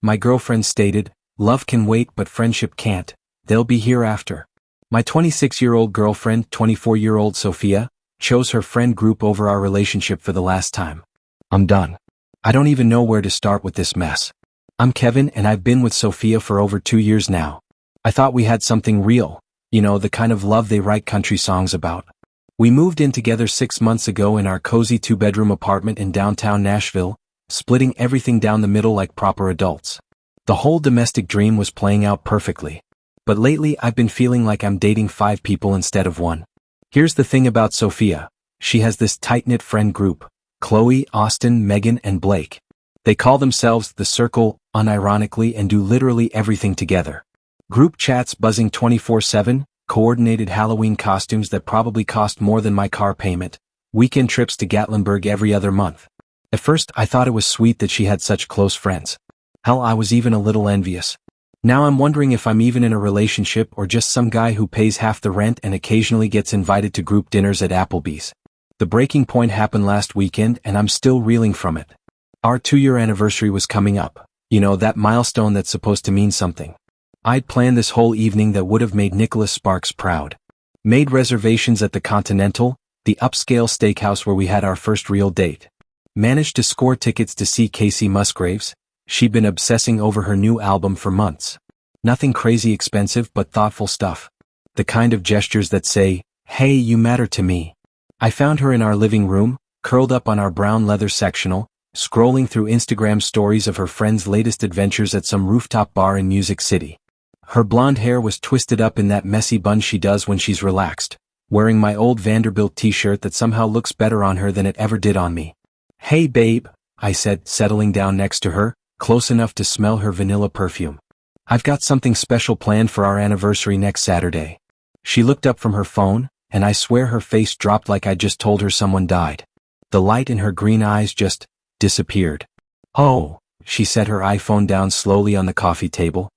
My girlfriend stated, "Love can wait but friendship can't, they'll be hereafter." My 26-year-old girlfriend, 24-year-old Sophia, chose her friend group over our relationship for the last time. I'm done. I don't even know where to start with this mess. I'm Kevin and I've been with Sophia for over 2 years now. I thought we had something real, the kind of love they write country songs about. We moved in together 6 months ago in our cozy 2-bedroom apartment in downtown Nashville, splitting everything down the middle like proper adults. The whole domestic dream was playing out perfectly. But lately I've been feeling like I'm dating 5 people instead of 1. Here's the thing about Sophia. She has this tight-knit friend group: Chloe, Austin, Megan, and Blake. They call themselves The Circle, unironically, and do literally everything together. Group chats buzzing 24/7, coordinated Halloween costumes that probably cost more than my car payment, weekend trips to Gatlinburg every other month. At first I thought it was sweet that she had such close friends. Hell, I was even a little envious. Now I'm wondering if I'm even in a relationship or just some guy who pays half the rent and occasionally gets invited to group dinners at Applebee's. The breaking point happened last weekend and I'm still reeling from it. Our 2-year anniversary was coming up, that milestone that's supposed to mean something. I'd planned this whole evening that would have made Nicholas Sparks proud. Made reservations at the Continental, the upscale steakhouse where we had our first real date. Managed to score tickets to see Casey Musgraves. She'd been obsessing over her new album for months. Nothing crazy expensive but thoughtful stuff. The kind of gestures that say, "Hey, you matter to me." I found her in our living room, curled up on our brown leather sectional, scrolling through Instagram stories of her friend's latest adventures at some rooftop bar in Music City. Her blonde hair was twisted up in that messy bun she does when she's relaxed, wearing my old Vanderbilt t-shirt that somehow looks better on her than it ever did on me. "Hey babe," I said, settling down next to her, close enough to smell her vanilla perfume. "I've got something special planned for our anniversary next Saturday." She looked up from her phone, and I swear her face dropped like I just told her someone died. The light in her green eyes just disappeared. "Oh," she set her iPhone down slowly on the coffee table.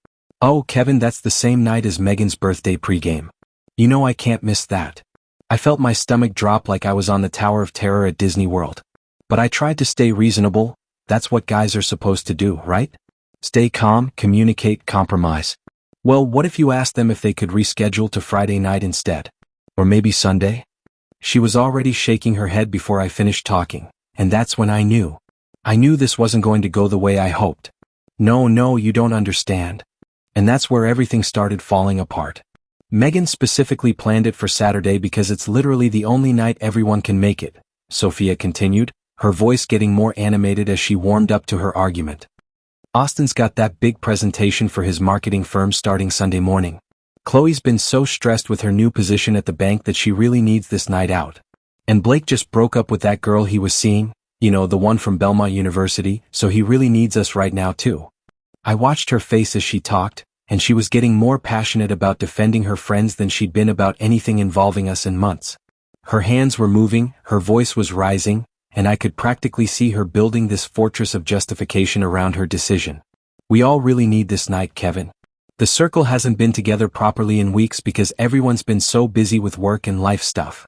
"Oh, Kevin, that's the same night as Megan's birthday pregame. I can't miss that." I felt my stomach drop like I was on the Tower of Terror at Disney World. But I tried to stay reasonable. That's what guys are supposed to do, right? Stay calm, communicate, compromise. Well, what if you asked them if they could reschedule to Friday night instead? Or maybe Sunday? She was already shaking her head before I finished talking, and that's when I knew. I knew this wasn't going to go the way I hoped. No, you don't understand. And that's where everything started falling apart. Megan specifically planned it for Saturday because it's literally the only night everyone can make it, Sophia continued, her voice getting more animated as she warmed up to her argument. Austin's got that big presentation for his marketing firm starting Sunday morning. Chloe's been so stressed with her new position at the bank that she really needs this night out. And Blake just broke up with that girl he was seeing, the one from Belmont University, so he really needs us right now too. I watched her face as she talked, and she was getting more passionate about defending her friends than she'd been about anything involving us in months. Her hands were moving, her voice was rising, and I could practically see her building this fortress of justification around her decision. "We all really need this night, Kevin. The circle hasn't been together properly in weeks because everyone's been so busy with work and life stuff.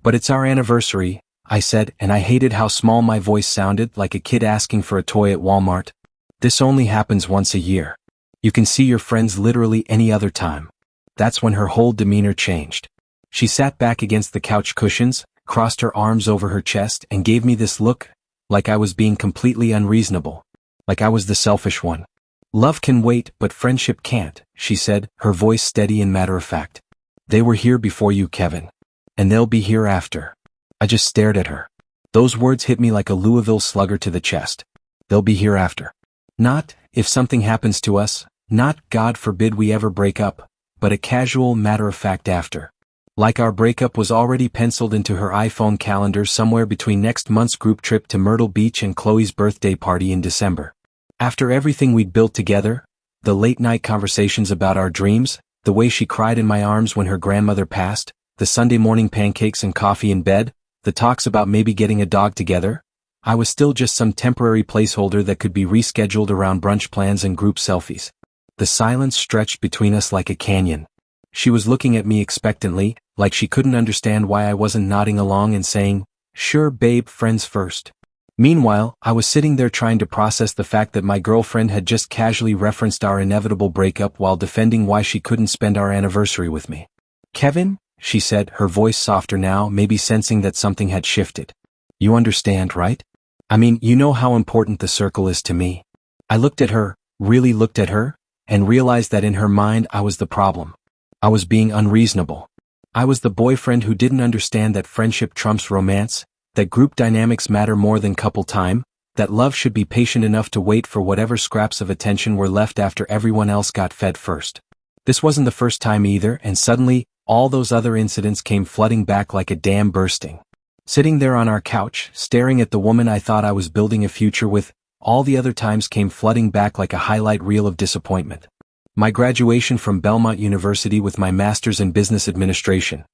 But it's our anniversary," I said, and I hated how small my voice sounded, like a kid asking for a toy at Walmart. "This only happens once a year. You can see your friends literally any other time." That's when her whole demeanor changed. She sat back against the couch cushions, crossed her arms over her chest, and gave me this look, like I was being completely unreasonable. Like I was the selfish one. "Love can wait, but friendship can't," she said, her voice steady and matter-of-fact. "They were here before you, Kevin. And they'll be here after." I just stared at her. Those words hit me like a Louisville slugger to the chest. They'll be here after. Not, if something happens to us, not, God forbid we ever break up, but a casual, matter-of-fact after. Like our breakup was already penciled into her iPhone calendar somewhere between next month's group trip to Myrtle Beach and Chloe's birthday party in December. After everything we'd built together, the late-night conversations about our dreams, the way she cried in my arms when her grandmother passed, the Sunday morning pancakes and coffee in bed, the talks about maybe getting a dog together, I was still just some temporary placeholder that could be rescheduled around brunch plans and group selfies. The silence stretched between us like a canyon. She was looking at me expectantly, like she couldn't understand why I wasn't nodding along and saying, "Sure babe, friends first." Meanwhile, I was sitting there trying to process the fact that my girlfriend had just casually referenced our inevitable breakup while defending why she couldn't spend our anniversary with me. "Kevin," she said, her voice softer now, maybe sensing that something had shifted. "You understand, right? I mean, you know how important the circle is to me." I looked at her, really looked at her, and realized that in her mind I was the problem. I was being unreasonable. I was the boyfriend who didn't understand that friendship trumps romance, that group dynamics matter more than couple time, that love should be patient enough to wait for whatever scraps of attention were left after everyone else got fed first. This wasn't the first time either, and suddenly, all those other incidents came flooding back like a dam bursting. Sitting there on our couch, staring at the woman I thought I was building a future with, all the other times came flooding back like a highlight reel of disappointment. My graduation from Belmont University with my master's in business administration.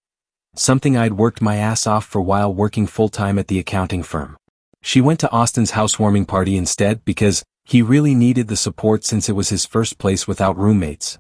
Something I'd worked my ass off for while working full-time at the accounting firm. She went to Austin's housewarming party instead because he really needed the support since it was his first place without roommates.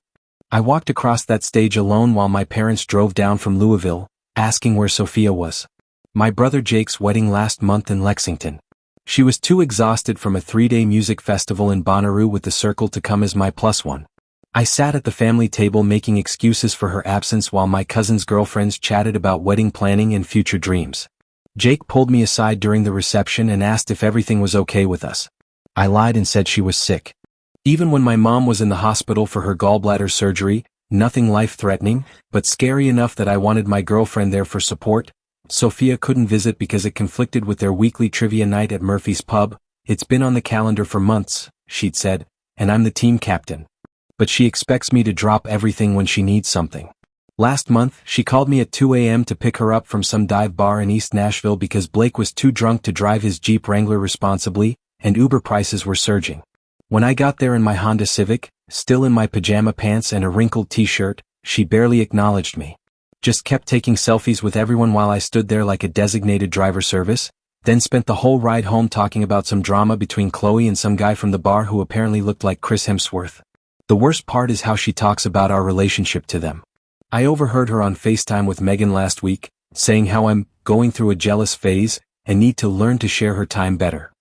I walked across that stage alone while my parents drove down from Louisville, asking where Sophia was. My brother Jake's wedding last month in Lexington. She was too exhausted from a 3-day music festival in Bonnaroo with the circle to come as my plus one. I sat at the family table making excuses for her absence while my cousin's girlfriends chatted about wedding planning and future dreams. Jake pulled me aside during the reception and asked if everything was okay with us. I lied and said she was sick. Even when my mom was in the hospital for her gallbladder surgery, nothing life-threatening, but scary enough that I wanted my girlfriend there for support, Sophia couldn't visit because it conflicted with their weekly trivia night at Murphy's Pub. "It's been on the calendar for months," she'd said, "and I'm the team captain. But she expects me to drop everything when she needs something." Last month, she called me at 2 a.m. to pick her up from some dive bar in East Nashville because Blake was too drunk to drive his Jeep Wrangler responsibly, and Uber prices were surging. When I got there in my Honda Civic, still in my pajama pants and a wrinkled t-shirt, she barely acknowledged me. Just kept taking selfies with everyone while I stood there like a designated driver service, then spent the whole ride home talking about some drama between Chloe and some guy from the bar who apparently looked like Chris Hemsworth. The worst part is how she talks about our relationship to them. I overheard her on FaceTime with Megan last week, saying how I'm going through a jealous phase and need to learn to share her time better.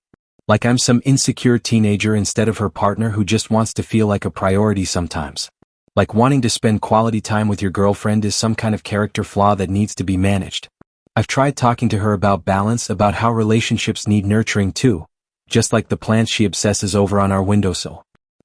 Like I'm some insecure teenager instead of her partner who just wants to feel like a priority sometimes. Like wanting to spend quality time with your girlfriend is some kind of character flaw that needs to be managed. I've tried talking to her about balance, about how relationships need nurturing too, just like the plants she obsesses over on our windowsill.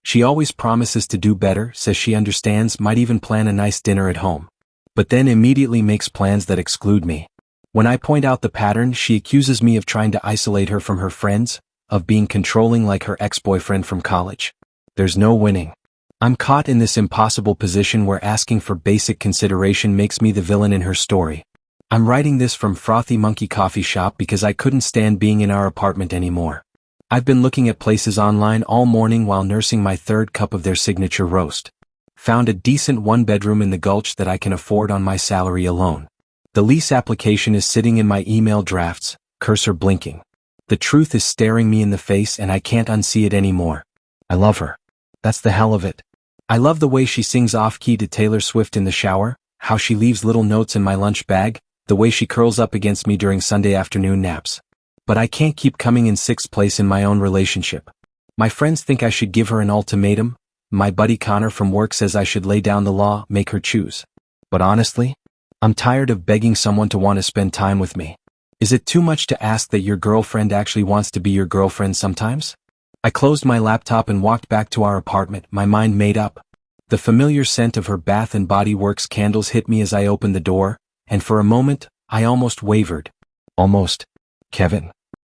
She always promises to do better, says she understands, might even plan a nice dinner at home. But then immediately makes plans that exclude me. When I point out the pattern, she accuses me of trying to isolate her from her friends, of being controlling like her ex-boyfriend from college. There's no winning. I'm caught in this impossible position where asking for basic consideration makes me the villain in her story. I'm writing this from Frothy Monkey Coffee Shop because I couldn't stand being in our apartment anymore. I've been looking at places online all morning while nursing my third cup of their signature roast. Found a decent one-bedroom in the Gulch that I can afford on my salary alone. The lease application is sitting in my email drafts, cursor blinking. The truth is staring me in the face and I can't unsee it anymore. I love her. That's the hell of it. I love the way she sings off-key to Taylor Swift in the shower, how she leaves little notes in my lunch bag, the way she curls up against me during Sunday afternoon naps. But I can't keep coming in sixth place in my own relationship. My friends think I should give her an ultimatum. My buddy Connor from work says I should lay down the law, make her choose. But honestly, I'm tired of begging someone to want to spend time with me. Is it too much to ask that your girlfriend actually wants to be your girlfriend sometimes? I closed my laptop and walked back to our apartment, my mind made up. The familiar scent of her Bath and Body Works candles hit me as I opened the door, and for a moment, I almost wavered. Almost. "Kevin."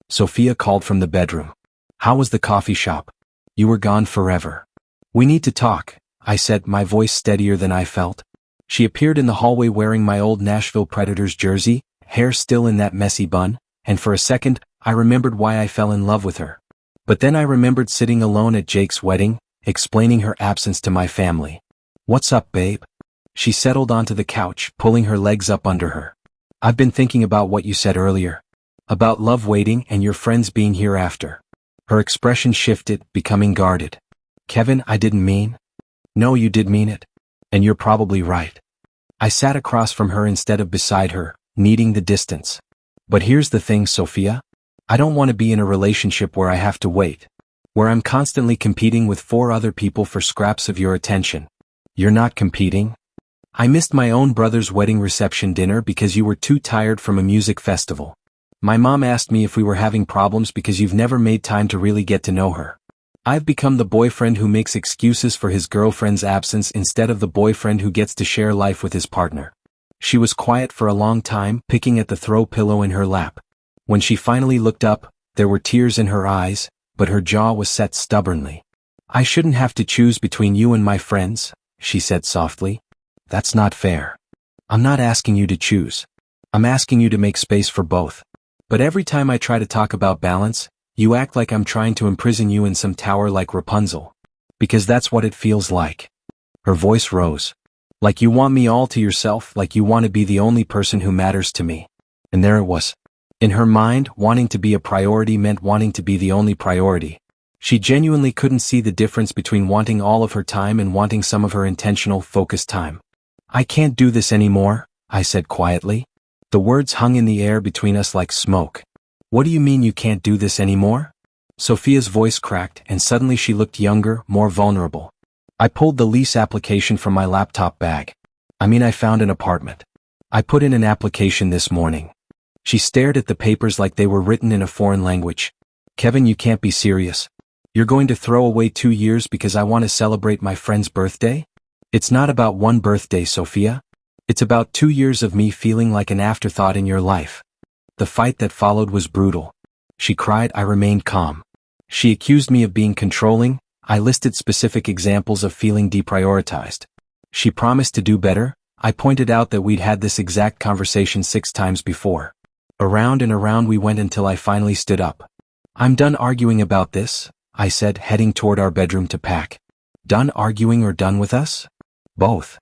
Sophia called from the bedroom. "How was the coffee shop? You were gone forever." "We need to talk," I said, my voice steadier than I felt. She appeared in the hallway wearing my old Nashville Predators jersey, hair still in that messy bun, and for a second, I remembered why I fell in love with her. But then I remembered sitting alone at Jake's wedding, explaining her absence to my family. "What's up, babe?" She settled onto the couch, pulling her legs up under her. "I've been thinking about what you said earlier. About love waiting and your friends being here after." Her expression shifted, becoming guarded. "Kevin, I didn't mean." "No, you did mean it. And you're probably right." I sat across from her instead of beside her, needing the distance. "But here's the thing, Sophia. I don't want to be in a relationship where I have to wait. Where I'm constantly competing with 4 other people for scraps of your attention. You're not competing? I missed my own brother's wedding reception dinner because you were too tired from a music festival. My mom asked me if we were having problems because you've never made time to really get to know her. I've become the boyfriend who makes excuses for his girlfriend's absence instead of the boyfriend who gets to share life with his partner. She was quiet for a long time, picking at the throw pillow in her lap. When she finally looked up, there were tears in her eyes, but her jaw was set stubbornly. I shouldn't have to choose between you and my friends, she said softly. That's not fair. I'm not asking you to choose. I'm asking you to make space for both. But every time I try to talk about balance, you act like I'm trying to imprison you in some tower like Rapunzel. Because that's what it feels like. Her voice rose. Like you want me all to yourself, like you want to be the only person who matters to me. And there it was. In her mind, wanting to be a priority meant wanting to be the only priority. She genuinely couldn't see the difference between wanting all of her time and wanting some of her intentional, focused time. I can't do this anymore, I said quietly. The words hung in the air between us like smoke. What do you mean you can't do this anymore? Sophia's voice cracked, and suddenly she looked younger, more vulnerable. I pulled the lease application from my laptop bag. I found an apartment. I put in an application this morning. She stared at the papers like they were written in a foreign language. Kevin, you can't be serious. You're going to throw away 2 years because I want to celebrate my friend's birthday? It's not about one birthday, Sophia. It's about 2 years of me feeling like an afterthought in your life. The fight that followed was brutal. She cried. I remained calm. She accused me of being controlling. I listed specific examples of feeling deprioritized. She promised to do better. I pointed out that we'd had this exact conversation 6 times before. Around and around we went until I finally stood up. I'm done arguing about this, I said, heading toward our bedroom to pack. Done arguing or done with us? Both.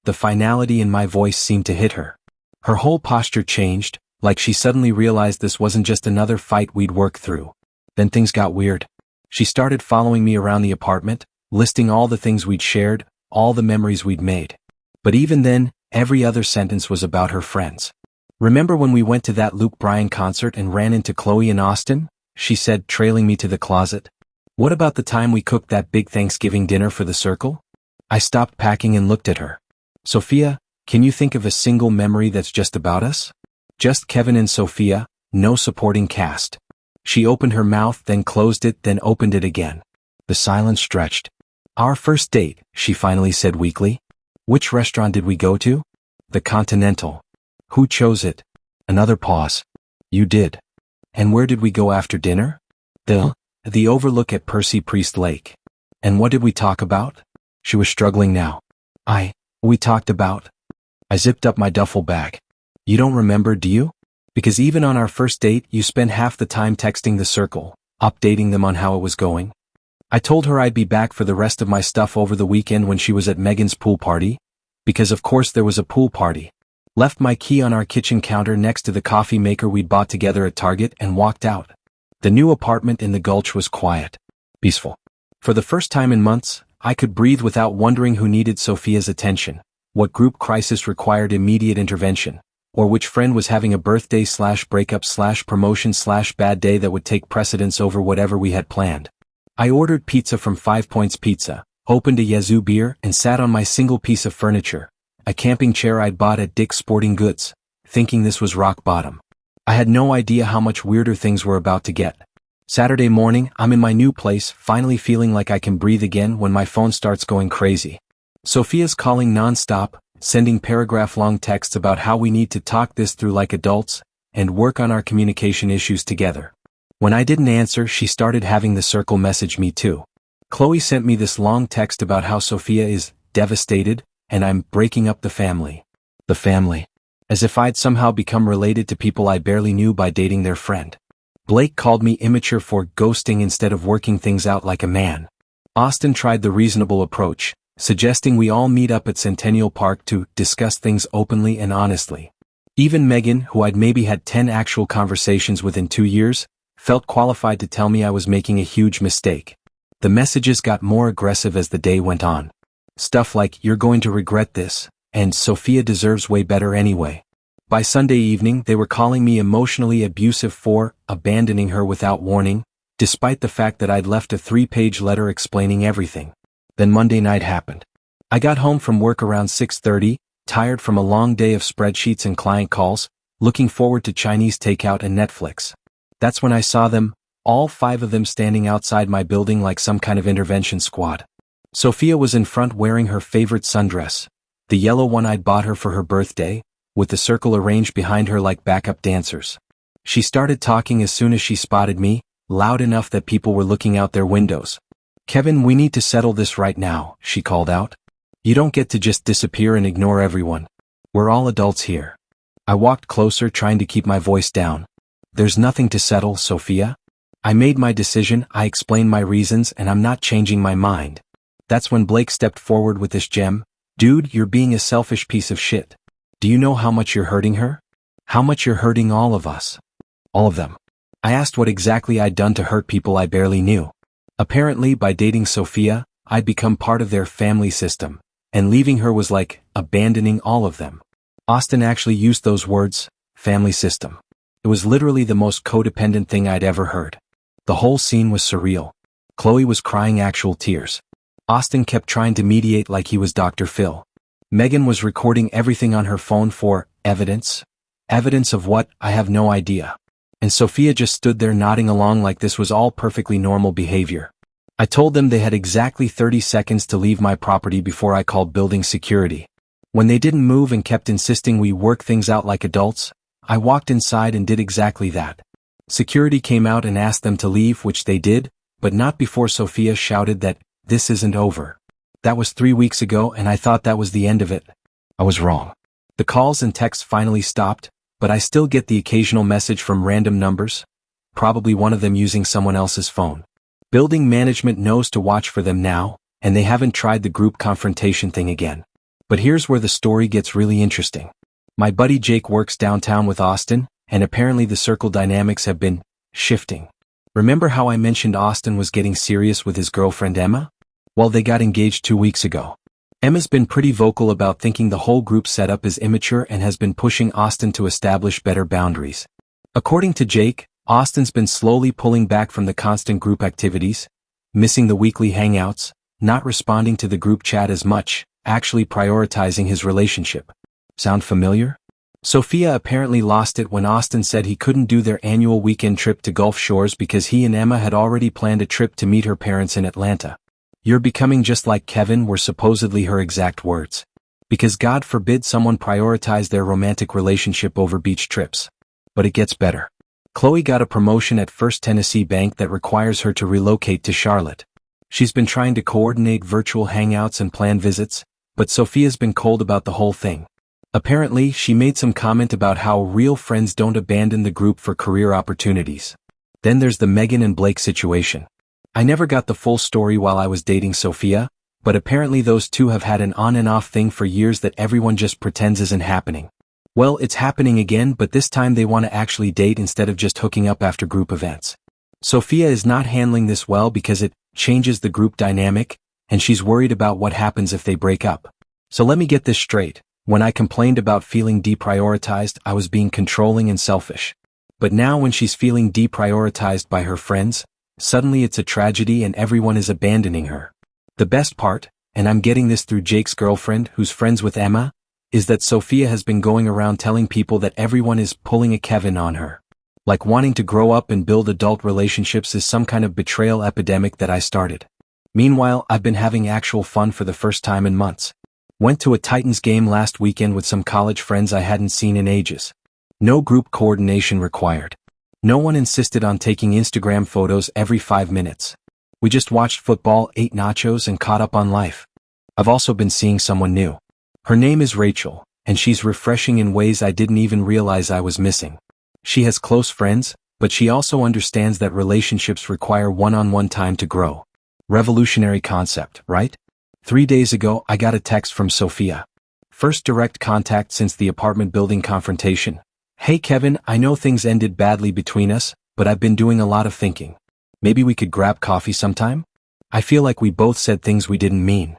The finality in my voice seemed to hit her. Her whole posture changed, like she suddenly realized this wasn't just another fight we'd work through. Then things got weird. She started following me around the apartment, listing all the things we'd shared, all the memories we'd made. But even then, every other sentence was about her friends. Remember when we went to that Luke Bryan concert and ran into Chloe and Austin? She said, trailing me to the closet. What about the time we cooked that big Thanksgiving dinner for the circle? I stopped packing and looked at her. Sophia, can you think of a single memory that's just about us? Just Kevin and Sophia, no supporting cast. She opened her mouth, then closed it, then opened it again. The silence stretched. Our first date, she finally said weakly. Which restaurant did we go to? The Continental. Who chose it? Another pause. You did. And where did we go after dinner? The overlook at Percy Priest Lake. And what did we talk about? She was struggling now. We talked about. I zipped up my duffel bag. You don't remember, do you? Because even on our first date, you spent half the time texting the circle, updating them on how it was going. I told her I'd be back for the rest of my stuff over the weekend when she was at Megan's pool party. Because of course there was a pool party. Left my key on our kitchen counter next to the coffee maker we'd bought together at Target and walked out. The new apartment in the Gulch was quiet. Peaceful. For the first time in months, I could breathe without wondering who needed Sophia's attention, what group crisis required immediate intervention, or which friend was having a birthday/breakup/promotion/bad day that would take precedence over whatever we had planned. I ordered pizza from 5 Points Pizza, opened a Yazoo beer, and sat on my single piece of furniture, a camping chair I'd bought at Dick's Sporting Goods, thinking this was rock bottom. I had no idea how much weirder things were about to get. Saturday morning, I'm in my new place, finally feeling like I can breathe again when my phone starts going crazy. Sophia's calling non-stop, sending paragraph-long texts about how we need to talk this through like adults, and work on our communication issues together. When I didn't answer, she started having the circle message me too. Chloe sent me this long text about how Sophia is devastated, and I'm breaking up the family. The family. As if I'd somehow become related to people I barely knew by dating their friend. Blake called me immature for ghosting instead of working things out like a man. Austin tried the reasonable approach, suggesting we all meet up at Centennial Park to discuss things openly and honestly. Even Megan, who I'd maybe had 10 actual conversations with in 2 years, felt qualified to tell me I was making a huge mistake. The messages got more aggressive as the day went on. Stuff like, you're going to regret this, and Sophia deserves way better anyway. By Sunday evening they were calling me emotionally abusive for abandoning her without warning, despite the fact that I'd left a 3-page letter explaining everything. Then Monday night happened. I got home from work around 6:30, tired from a long day of spreadsheets and client calls, looking forward to Chinese takeout and Netflix. That's when I saw them, all 5 of them standing outside my building like some kind of intervention squad. Sophia was in front wearing her favorite sundress, the yellow one I'd bought her for her birthday, with the circle arranged behind her like backup dancers. She started talking as soon as she spotted me, loud enough that people were looking out their windows. "Kevin, we need to settle this right now," she called out. "You don't get to just disappear and ignore everyone. We're all adults here." I walked closer trying to keep my voice down. "There's nothing to settle, Sophia. I made my decision, I explained my reasons, and I'm not changing my mind." That's when Blake stepped forward with this gem. "Dude, you're being a selfish piece of shit. Do you know how much you're hurting her? How much you're hurting all of us? All of them." I asked what exactly I'd done to hurt people I barely knew. Apparently, by dating Sophia, I'd become part of their family system, and leaving her was like abandoning all of them. Austin actually used those words, family system. It was literally the most codependent thing I'd ever heard. The whole scene was surreal. Chloe was crying actual tears. Austin kept trying to mediate like he was Dr. Phil. Megan was recording everything on her phone for evidence. Evidence of what? I have no idea. And Sophia just stood there nodding along like this was all perfectly normal behavior. I told them they had exactly 30 seconds to leave my property before I called building security. When they didn't move and kept insisting we work things out like adults, I walked inside and did exactly that. Security came out and asked them to leave, which they did, but not before Sophia shouted that this isn't over. That was 3 weeks ago and I thought that was the end of it. I was wrong. The calls and texts finally stopped, but I still get the occasional message from random numbers, probably one of them using someone else's phone. Building management knows to watch for them now, and they haven't tried the group confrontation thing again. But here's where the story gets really interesting. My buddy Jake works downtown with Austin, and apparently the circle dynamics have been shifting. Remember how I mentioned Austin was getting serious with his girlfriend Emma? Well, they got engaged 2 weeks ago. Emma's been pretty vocal about thinking the whole group setup is immature and has been pushing Austin to establish better boundaries. According to Jake, Austin's been slowly pulling back from the constant group activities, missing the weekly hangouts, not responding to the group chat as much, actually prioritizing his relationship. Sound familiar? Sophia apparently lost it when Austin said he couldn't do their annual weekend trip to Gulf Shores because he and Emma had already planned a trip to meet her parents in Atlanta. "You're becoming just like Kevin," were supposedly her exact words. Because God forbid someone prioritize their romantic relationship over beach trips. But it gets better. Chloe got a promotion at First Tennessee Bank that requires her to relocate to Charlotte. She's been trying to coordinate virtual hangouts and plan visits, but Sophia's been cold about the whole thing. Apparently, she made some comment about how real friends don't abandon the group for career opportunities. Then there's the Megan and Blake situation. I never got the full story while I was dating Sophia, but apparently those two have had an on and off thing for years that everyone just pretends isn't happening. Well, it's happening again, but this time they want to actually date instead of just hooking up after group events. Sophia is not handling this well because it changes the group dynamic, and she's worried about what happens if they break up. So let me get this straight. When I complained about feeling deprioritized, I was being controlling and selfish. But now when she's feeling deprioritized by her friends, suddenly it's a tragedy and everyone is abandoning her. The best part, and I'm getting this through Jake's girlfriend who's friends with Emma, is that Sophia has been going around telling people that everyone is pulling a Kevin on her. Like wanting to grow up and build adult relationships is some kind of betrayal epidemic that I started. Meanwhile, I've been having actual fun for the first time in months. Went to a Titans game last weekend with some college friends I hadn't seen in ages. No group coordination required. No one insisted on taking Instagram photos every 5 minutes. We just watched football, ate nachos, and caught up on life. I've also been seeing someone new. Her name is Rachel, and she's refreshing in ways I didn't even realize I was missing. She has close friends, but she also understands that relationships require one-on-one time to grow. Revolutionary concept, right? 3 days ago, I got a text from Sophia. First direct contact since the apartment building confrontation. "Hey Kevin, I know things ended badly between us, but I've been doing a lot of thinking. Maybe we could grab coffee sometime? I feel like we both said things we didn't mean."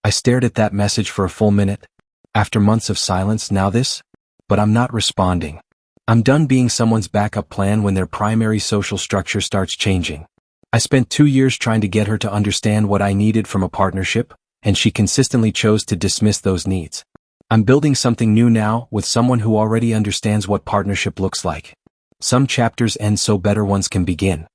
I stared at that message for a full minute. After months of silence, now this? but I'm not responding. I'm done being someone's backup plan when their primary social structure starts changing. I spent 2 years trying to get her to understand what I needed from a partnership, and she consistently chose to dismiss those needs. I'm building something new now with someone who already understands what partnership looks like. Some chapters end so better ones can begin.